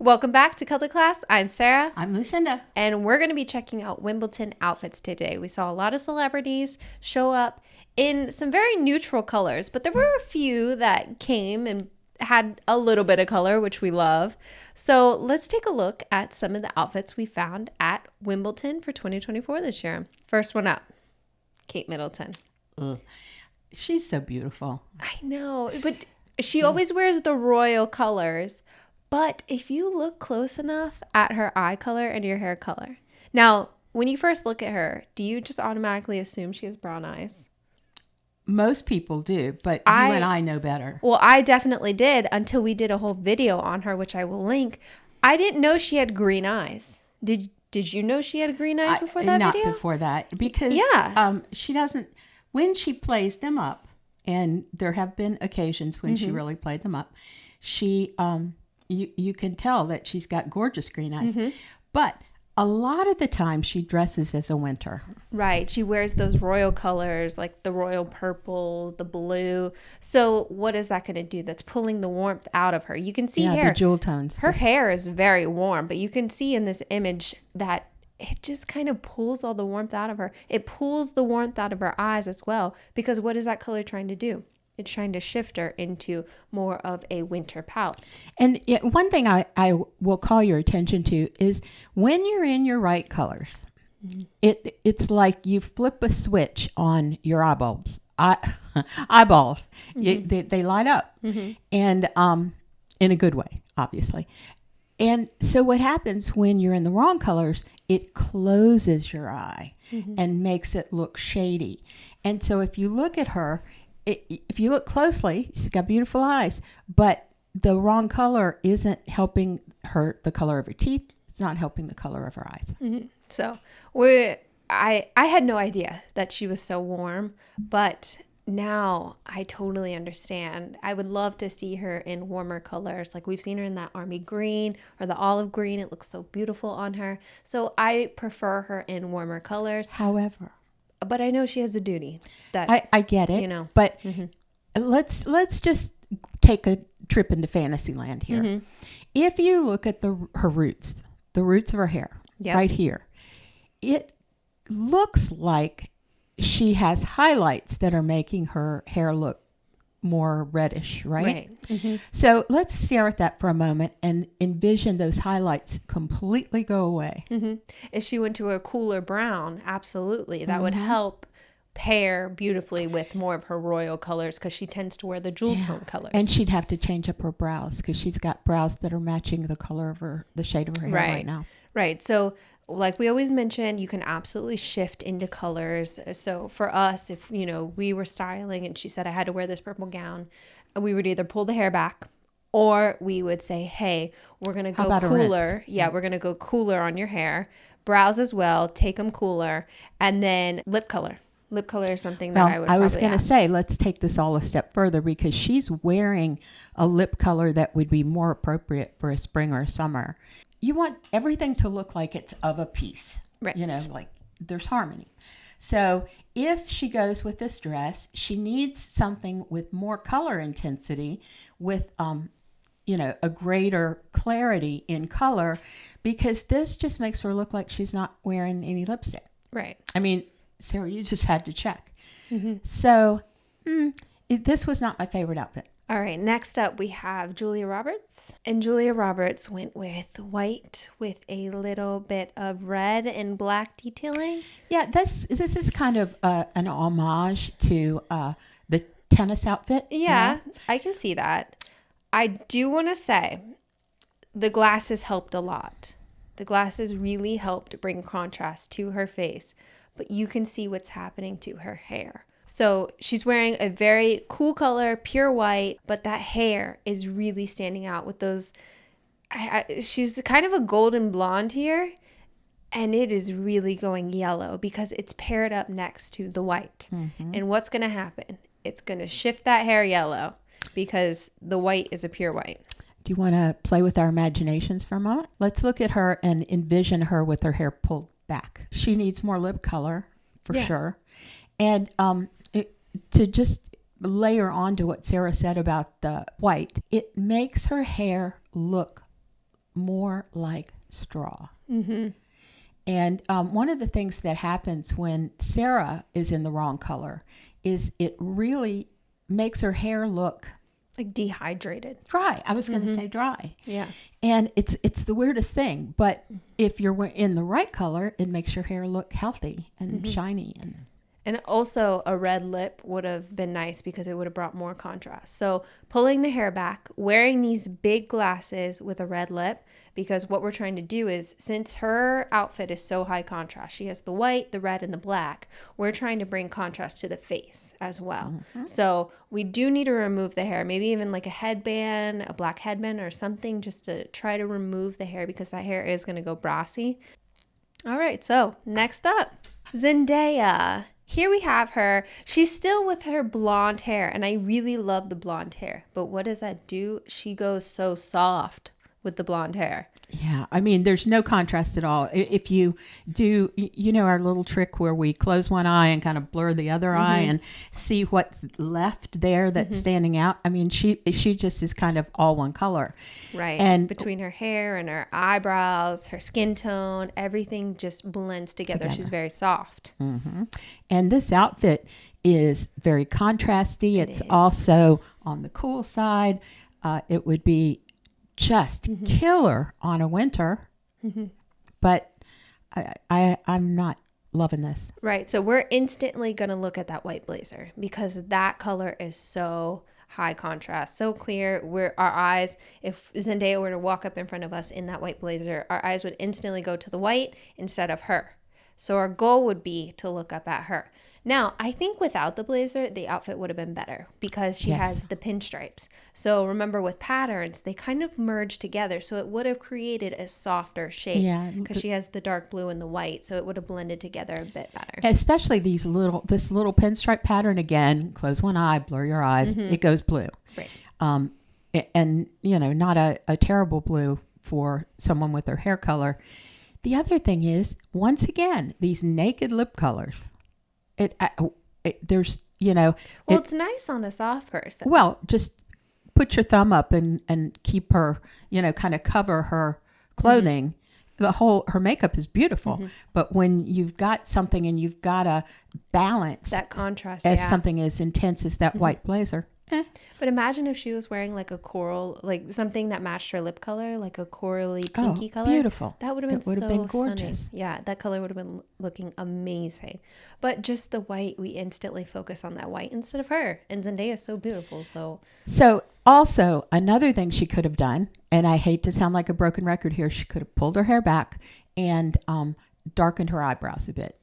Welcome back to Color Class. I'm Sarah. I'm Lucinda. And we're going to be checking out Wimbledon outfits today. We saw a lot of celebrities show up in some very neutral colors, but there were a few that came and had a little bit of color, which we love. So let's take a look at some of the outfits we found at Wimbledon for 2024 this year. First one up, Kate Middleton. Ugh. She's so beautiful. I know, but she always wears the royal colors. But if you look close enough at her eye color and your hair color. Now, when you first look at her, do you just automatically assume she has brown eyes? Most people do, but you and I know better. Well, I definitely did until we did a whole video on her, which I will link. I didn't know she had green eyes. Did you know she had green eyes before that video? Not before that, because she doesn't. When she plays them up, and there have been occasions when she really played them up, she you can tell that she's got gorgeous green eyes. But a lot of the time she dresses as a winter. Right. She wears those royal colors like the royal purple, the blue. So what is that going to do? That's pulling the warmth out of her. You can see the jewel tones. Her hair is very warm, but you can see in this image that it just kind of pulls all the warmth out of her. It pulls the warmth out of her eyes as well, because what is that color trying to do? It's trying to shift her into more of a winter palette. And one thing I will call your attention to is when you're in your right colors, it's like you flip a switch on your eyeballs. They light up, and in a good way, obviously. And so what happens when you're in the wrong colors, it closes your eye and makes it look shady. And so if you look at her, if you look closely, she's got beautiful eyes, but the wrong color isn't helping her, the color of her teeth. It's not helping the color of her eyes. So I had no idea that she was so warm, but now I totally understand. I would love to see her in warmer colors. Like we've seen her in that army green or the olive green. It looks so beautiful on her. So I prefer her in warmer colors. However, but I know she has a duty. That I get it. You know. But let's just take a trip into Fantasyland here. If you look at her roots, the roots of her hair, right here, it looks like she has highlights that are making her hair look more reddish, right? So let's stare at that for a moment and envision those highlights completely go away. If she went to a cooler brown, absolutely. That would help pair beautifully with more of her royal colors, because she tends to wear the jewel tone colors. And she'd have to change up her brows, because she's got brows that are matching the color of the shade of her hair right now. Right. So like we always mention, you can absolutely shift into colors. So for us, if we were styling and she said I had to wear this purple gown, we would either pull the hair back, or we would say, hey, we're going to go cooler. Yeah, we're going to go cooler on your hair. Brows as well, take them cooler. And then lip color. Lip color is something that I was going to say, let's take this all a step further, because she's wearing a lip color that would be more appropriate for a spring or a summer. You want everything to look like it's of a piece, right? Like there's harmony. So if she goes with this dress, she needs something with more color intensity, with, a greater clarity in color, because this just makes her look like she's not wearing any lipstick. Right. I mean, Sarah, you just had to check. So this was not my favorite outfit. All right, next up we have Julia Roberts. And Julia Roberts went with white with a little bit of red and black detailing. Yeah, this is kind of an homage to the tennis outfit. Yeah, I can see that. I do want to say the glasses helped a lot. The glasses really helped bring contrast to her face, but you can see what's happening to her hair. So she's wearing a very cool color, pure white, but that hair is really standing out with those. She's kind of a golden blonde here, and it is really going yellow because it's paired up next to the white. And what's going to happen? It's going to shift that hair yellow because the white is a pure white. Do you want to play with our imaginations for a moment? Let's look at her and envision her with her hair pulled back. She needs more lip color for sure. And to just layer onto what Sarah said about the white, it makes her hair look more like straw. Mm-hmm. And one of the things that happens when Sarah is in the wrong color is it really makes her hair look like dehydrated. Dry. I was going to say dry. Yeah. And it's the weirdest thing. But if you're in the right color, it makes your hair look healthy and shiny. And also a red lip would have been nice because it would have brought more contrast. So pulling the hair back, wearing these big glasses with a red lip, because what we're trying to do is, since her outfit is so high contrast, she has the white, the red, and the black, we're trying to bring contrast to the face as well. Mm-hmm. So we do need to remove the hair, maybe even like a headband, a black headband or something, just to try to remove the hair because that hair is going to go brassy. All right, so next up, Zendaya. Here we have her. She's still with her blonde hair, and I really love the blonde hair. But what does that do? She goes so soft with the blonde hair. Yeah, I mean, there's no contrast at all. If you do, our little trick where we close one eye and kind of blur the other eye and see what's left there that's standing out. I mean, she just is kind of all one color. Right. And between her hair and her eyebrows, her skin tone, everything just blends together. She's very soft. Mm-hmm. And this outfit is very contrasty. It's also on the cool side. It would be just killer on a winter, but I'm not loving this. Right. So we're instantly going to look at that white blazer because that color is so high contrast, so clear. Our eyes, if Zendaya were to walk up in front of us in that white blazer, our eyes would instantly go to the white instead of her. So our goal would be to look up at her. Now, I think without the blazer, the outfit would have been better because she has the pinstripes. So remember with patterns, they kind of merge together. So it would have created a softer shade because she has the dark blue and the white. So it would have blended together a bit better. Especially this little pinstripe pattern again, close one eye, blur your eyes, it goes blue. Right. And, not a terrible blue for someone with their hair color. The other thing is, once again, these naked lip colors. There's, it's nice on a soft person. Well, just put your thumb up and keep her, kind of cover her clothing. Her makeup is beautiful. But when you've got something and you've got to balance that contrast as something as intense as that white blazer. But imagine if she was wearing like a coral, like something that matched her lip color, like a corally pinky color. Beautiful. That would have been gorgeous. Stunning. Yeah, that color would have been looking amazing. But just the white, we instantly focus on that white instead of her. And Zendaya is so beautiful. So also another thing she could have done, and I hate to sound like a broken record here, she could have pulled her hair back and darkened her eyebrows a bit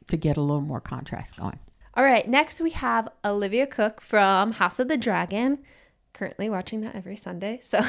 to get a little more contrast going. All right, next we have Olivia Cooke from House of the Dragon. Currently watching that every Sunday. So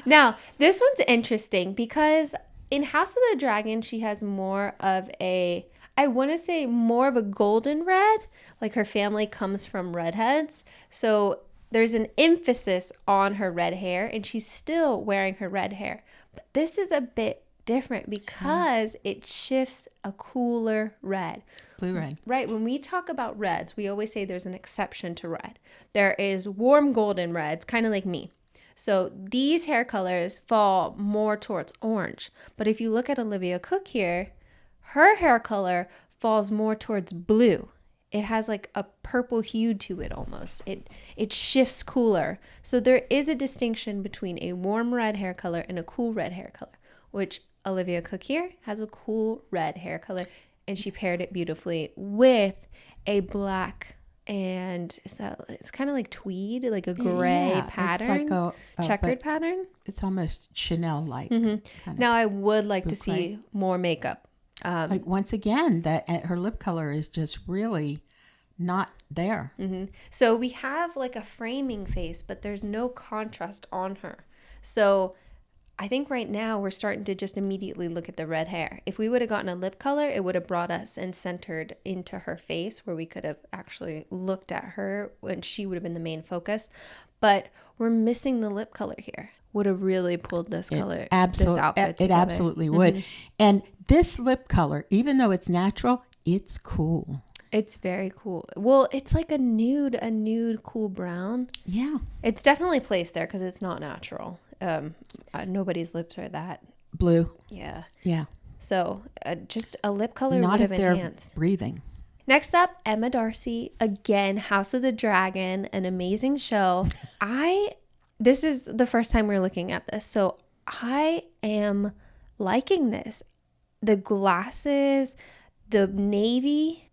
now, this one's interesting because in House of the Dragon, she has more of a golden red. Like her family comes from redheads. So there's an emphasis on her red hair and she's still wearing her red hair. But this is a bit different because it shifts a cooler red. Blue red. Right. When we talk about reds, we always say there's an exception to red. There is warm golden reds, kind of like me. So these hair colors fall more towards orange. But if you look at Olivia Cooke here, her hair color falls more towards blue. It has like a purple hue to it almost. It shifts cooler. So there is a distinction between a warm red hair color and a cool red hair color, which Olivia Cooke here has a cool red hair color, and she paired it beautifully with a black and it's kind of like tweed, like a gray pattern, it's like checkered pattern. It's almost Chanel-like. Now I would like to see more makeup. Like once again, that her lip color is just really not there. So we have like a framing face, but there's no contrast on her. So I think right now we're starting to just immediately look at the red hair. If we would have gotten a lip color, it would have brought us and centered into her face where we could have actually looked at her and she would have been the main focus. But we're missing the lip color here. Would have really pulled this color, this outfit together. It absolutely would. And this lip color, even though it's natural, it's cool. It's very cool. Well, it's like a nude cool brown. Yeah. It's definitely placed there because it's not natural. nobody's lips are that blue. Yeah. Yeah. So just a lip color Not would have if they're enhanced. breathing. Next up, Emma Darcy. Again, House of the Dragon, an amazing show. This is the first time we're looking at this, so I am liking this. The glasses, the navy,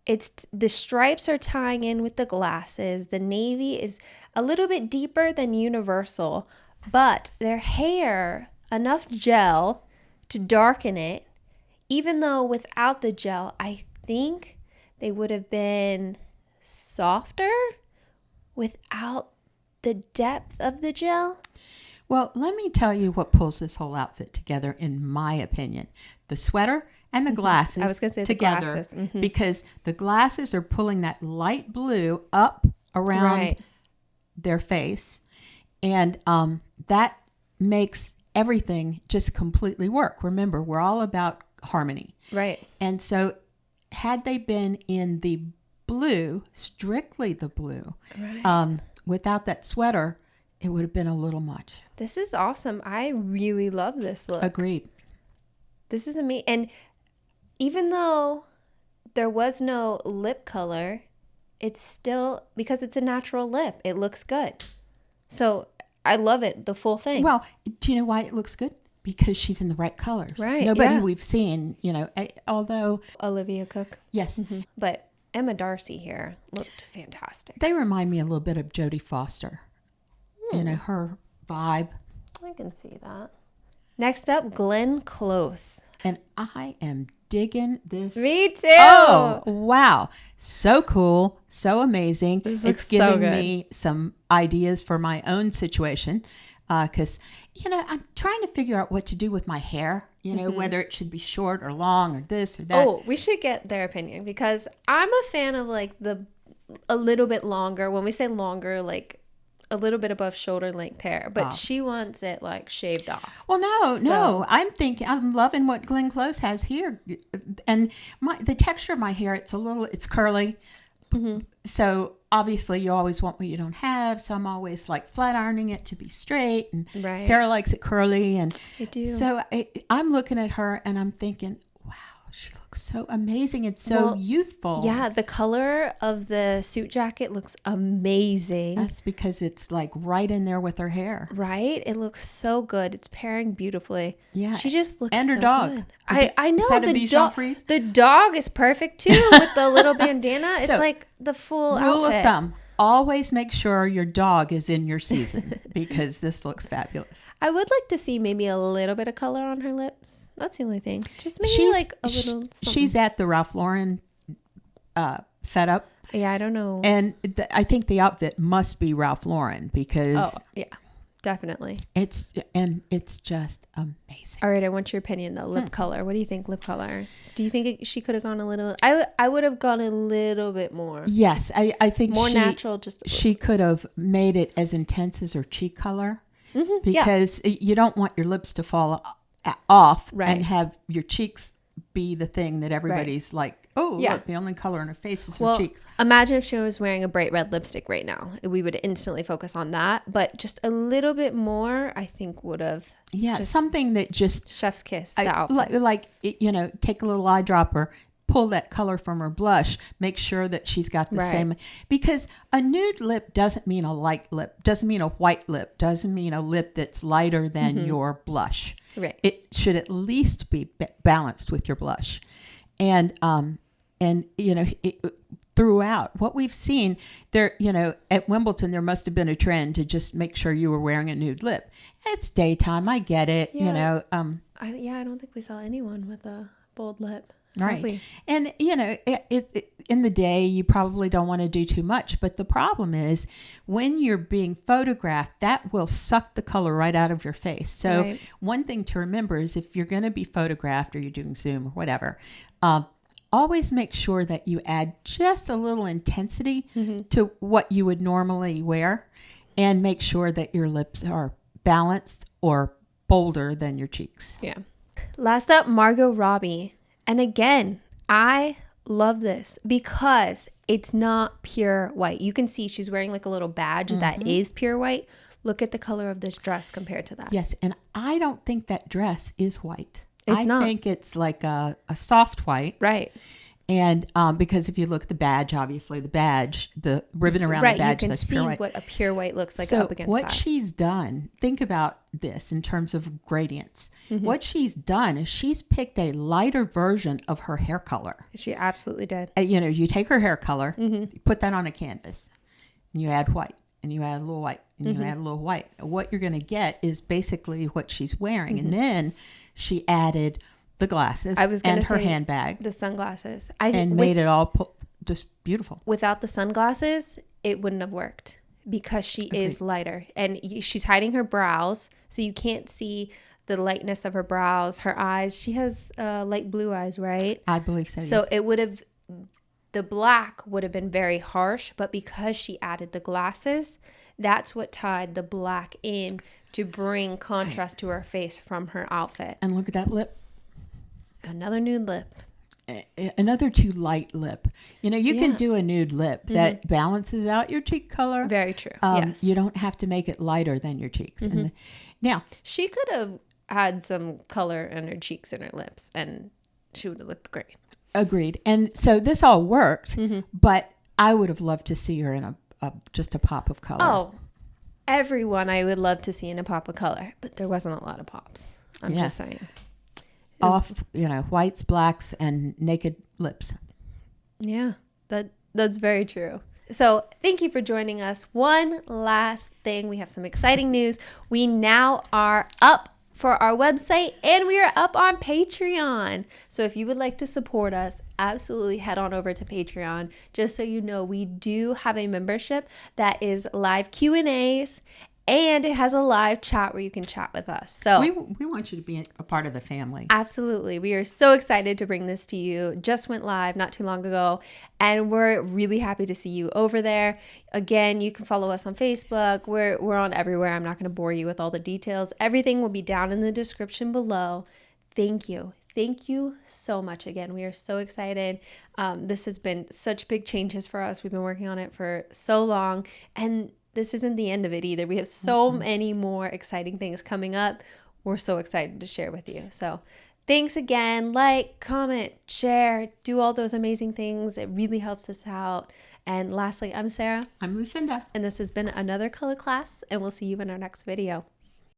the stripes are tying in with the glasses. The navy is a little bit deeper than Universal, but their hair, enough gel to darken it. Even though without the gel, I think they would have been softer without the depth of the gel. Well, let me tell you what pulls this whole outfit together, in my opinion. The sweater and the glasses I was going to say together, the glasses. because the glasses are pulling that light blue up around their face, and that makes everything just completely work. Remember, we're all about harmony. Right. And so had they been in the blue, strictly the blue, without that sweater, it would have been a little much. This is awesome. I really love this look. Agreed. This is amazing. And even though there was no lip color, it's still, because it's a natural lip, it looks good. So I love it, the full thing. Well, do you know why it looks good? Because she's in the right colors. Right. Nobody we've seen, although Olivia Cooke. Yes. Mm-hmm. But Emma Darcy here looked fantastic. They remind me a little bit of Jodie Foster. Her vibe. I can see that. Next up, Glenn Close. And I am digging this. Me too. Oh, wow. So cool. So amazing. It's giving me some ideas for my own situation. Because, I'm trying to figure out what to do with my hair, whether it should be short or long or this or that. Oh, we should get their opinion, because I'm a fan of a little bit longer. When we say longer, a little bit above shoulder length hair, but she wants it shaved off. Well, no. I'm loving what Glenn Close has here, and the texture of my hair. It's curly. Mm-hmm. So obviously you always want what you don't have. So I'm always flat ironing it to be straight, and Sarah likes it curly, and I do. So I'm looking at her and I'm thinking, wow, she looks so amazing. It's so youthful. Yeah, the color of the suit jacket looks amazing. That's because it's right in there with her hair. Right? It looks so good. It's pairing beautifully. Yeah. She just looks and her so dog. Good. I know. Is that a Bichon Frise? The dog is perfect too, with the little bandana. It's the full rule outfit. of thumb. Always make sure your dog is in your season, because this looks fabulous. I would like to see maybe a little bit of color on her lips. That's the only thing. Just maybe a little something. She's at the Ralph Lauren setup. Yeah, I don't know. And I think the outfit must be Ralph Lauren, because... Oh, yeah, definitely. It's just amazing. All right, I want your opinion though. Lip color. What do you think lip color? Do you think she could have gone a little... I would have gone a little bit more. Yes, I think more natural. She could have made it as intense as her cheek color. Mm-hmm, because you don't want your lips to fall off and have your cheeks be the thing that everybody's look, the only color in her face is her cheeks. Imagine if she was wearing a bright red lipstick right now. We would instantly focus on that. But just a little bit more, I think, would have... Yeah, something that just... Chef's kiss, the outfit. Take a little eyedropper, pull that color from her blush, make sure that she's got the same, because a nude lip doesn't mean a light lip, doesn't mean a white lip, doesn't mean a lip that's lighter than your blush. Right. It should at least be balanced with your blush. And throughout what we've seen there, at Wimbledon, there must have been a trend to just make sure you were wearing a nude lip. It's daytime. I get it. I don't think we saw anyone with a bold lip. Right. And, in the day, you probably don't want to do too much. But the problem is when you're being photographed, that will suck the color right out of your face. So one thing to remember is if you're going to be photographed or you're doing Zoom or whatever, always make sure that you add just a little intensity to what you would normally wear, and make sure that your lips are balanced or bolder than your cheeks. Yeah. Last up, Margot Robbie. And again, I love this because it's not pure white. You can see she's wearing a little badge that is pure white. Look at the color of this dress compared to that. Yes, and I don't think that dress is white. It's not. I think it's like a soft white. Right. And because if you look at the badge, obviously the ribbon around the badge, you can that's see pure white. what a pure white looks like So up against what that. she's done, think about this in terms of gradients. Mm-hmm. What she's done is she's picked a lighter version of her hair color. She absolutely did. You take her hair color, Mm-hmm. you put that on a canvas, and you add white, and you add a little white, and Mm-hmm. you add a little white. What you're going to get is basically what she's wearing. Mm-hmm. And then she added the glasses and her handbag. The sunglasses. And made it all just beautiful. Without the sunglasses, it wouldn't have worked because she is lighter. And she's hiding her brows, so you can't see the lightness of her brows, her eyes. She has light blue eyes, right? I believe so. So yes. it would have, the black would have been very harsh, but because she added the glasses, that's what tied the black in to bring contrast to her face from her outfit. And look at that lip. Another nude lip. Another too light lip. You can do a nude lip that balances out your cheek color. Very true. Yes. You don't have to make it lighter than your cheeks. Mm-hmm. And now, she could have had some color in her cheeks and her lips, and she would have looked great. Agreed. And so this all worked, but I would have loved to see her in just a pop of color. Oh, everyone I would love to see in a pop of color, but there wasn't a lot of pops. I'm just saying. Off, whites, blacks, and naked lips. Yeah, that's very true. So thank you for joining us. One last thing. We have some exciting news. We now are up for our website and we are up on Patreon. So if you would like to support us, absolutely head on over to Patreon. Just so you know, we do have a membership that is live Q&As and it has a live chat where you can chat with us. So we want you to be a part of the family. Absolutely. We are so excited to bring this to you. Just went live not too long ago, and we're really happy to see you over there. Again, you can follow us on Facebook. We're on everywhere. I'm not going to bore you with all the details. Everything will be down in the description below. Thank you. Thank you so much again. We are so excited. This has been such big changes for us. We've been working on it for so long, and this isn't the end of it either. We have so many more exciting things coming up. We're so excited to share with you. So thanks again. Like, comment, share, do all those amazing things. It really helps us out. And lastly, I'm Sarah. I'm Lucinda. And this has been another color class, and we'll see you in our next video.